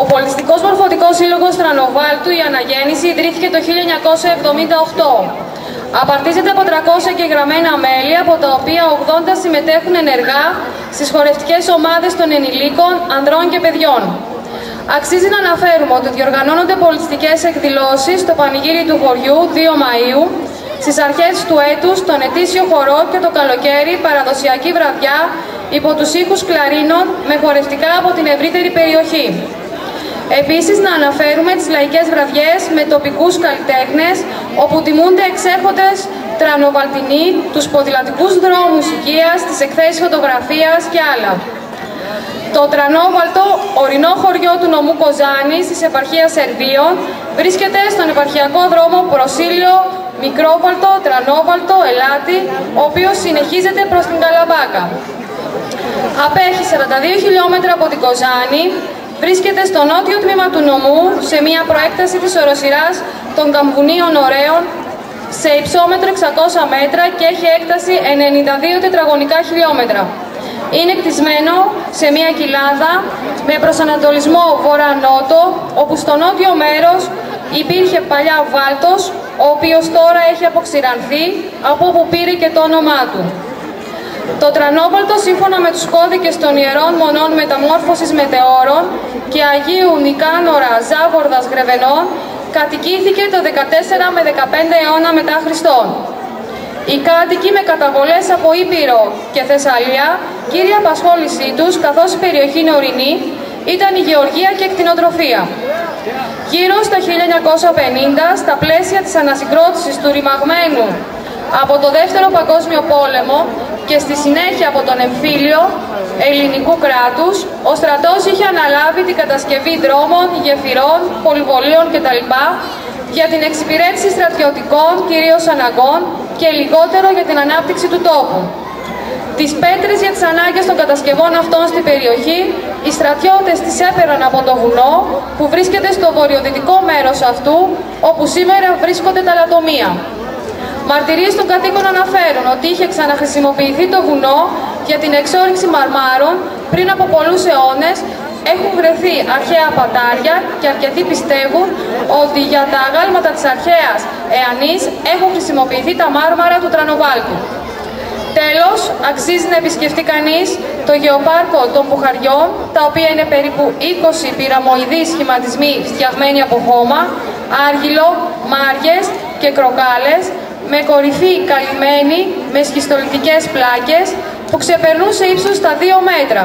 Ο Πολιτιστικός Μορφωτικός Σύλλογος Τρανοβάλτου η Αναγέννηση ιδρύθηκε το 1978. Απαρτίζεται από 300 εγγεγραμμένα μέλη, από τα οποία 80 συμμετέχουν ενεργά στις χορευτικές ομάδες των ενηλίκων, ανδρών και παιδιών. Αξίζει να αναφέρουμε ότι διοργανώνονται πολιτιστικές εκδηλώσεις στο πανηγύρι του χωριού 2 Μαΐου, στις αρχές του έτους, τον ετήσιο χορό και το καλοκαίρι παραδοσιακή βραδιά υπό τους ήχους κλαρίνων με χορευτικά από την ευρύτερη περιοχή. Επίσης, να αναφέρουμε τις λαϊκές βραδιές με τοπικούς καλλιτέχνες, όπου τιμούνται εξέχοντες τρανοβαλτινοί, τους ποδηλατικούς δρόμους οικίας, τις εκθέσεις φωτογραφίας και άλλα. Το Τρανόβαλτο, ορεινό χωριό του νομού Κοζάνης της επαρχίας Σερβίων, βρίσκεται στον επαρχιακό δρόμο Προσήλιο, Μικρόβαλτο, Τρανόβαλτο, Ελάτη, ο οποίος συνεχίζεται προς την Καλαμπάκα. Απέχει 42 χιλιόμετρα από την Κοζάνη, βρίσκεται στο νότιο τμήμα του νομού, σε μια προέκταση της οροσειράς των Καμβουνίων Ωραίων, σε υψόμετρο 600 μέτρα και έχει έκταση 92 τετραγωνικά χιλιόμετρα. Είναι κτισμένο σε μια κοιλάδα με προσανατολισμό βορρά-νότο, όπου στο νότιο μέρος υπήρχε παλιά βάλτος, ο οποίος τώρα έχει αποξηρανθεί, από όπου πήρε και το όνομά του. Το Τρανόβαλτο, σύμφωνα με τους κώδικες των Ιερών Μονών Μεταμόρφωσης Μετεώρων και Αγίου Νικάνορα Ζάβορδας Γρεβενών, κατοικήθηκε το 14 με 15 αιώνα μετά Χριστόν. Οι κάτοικοι με καταβολές από Ήπειρο και Θεσσαλία, κύρια απασχόλησή τους, καθώς η περιοχή είναι ορεινή, ήταν η γεωργία και κτηνοτροφία. Γύρω στα 1950, στα πλαίσια της ανασυγκρότησης του ρημαγμένου από το Δεύτερο Παγκόσμιο Πόλεμο και στη συνέχεια από τον εμφύλιο ελληνικού κράτους, ο στρατός είχε αναλάβει την κατασκευή δρόμων, γεφυρών, πολυβολίων κτλ. Για την εξυπηρέτηση στρατιωτικών κυρίως αναγκών και λιγότερο για την ανάπτυξη του τόπου. Τις πέτρες για τις ανάγκες των κατασκευών αυτών στην περιοχή, οι στρατιώτες τις έπαιρναν από το βουνό που βρίσκεται στο βορειοδυτικό μέρος αυτού, όπου σήμερα βρίσκονται τα λατομεία. Μαρτυρίες των κατοίκων αναφέρουν ότι είχε ξαναχρησιμοποιηθεί το βουνό για την εξόρυξη μαρμάρων πριν από πολλούς αιώνες. Έχουν βρεθεί αρχαία πατάρια και αρκετοί πιστεύουν ότι για τα αγάλματα της αρχαίας Εανής έχουν χρησιμοποιηθεί τα μάρμαρα του Τρανοβάλτου. Τέλος, αξίζει να επισκεφτεί κανείς το γεωπάρκο των Μπουχαριών, τα οποία είναι περίπου 20 πυραμοειδείς σχηματισμοί φτιαγμένοι από χώμα, άργυλο, μάριες και κροκάλες, με κορυφή καλυμμένη με σχιστολιτικές πλάκες που ξεπερνούν σε ύψος τα 2 μέτρα,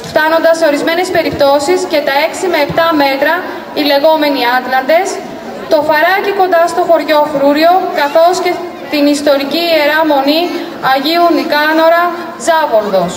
φτάνοντας σε ορισμένες περιπτώσεις και τα 6 με 7 μέτρα οι λεγόμενοι Άτλαντες, το φαράκι κοντά στο χωριό Φρούριο, καθώς και την ιστορική Ιερά Μονή Αγίου Νικάνορα Ζάβορδος.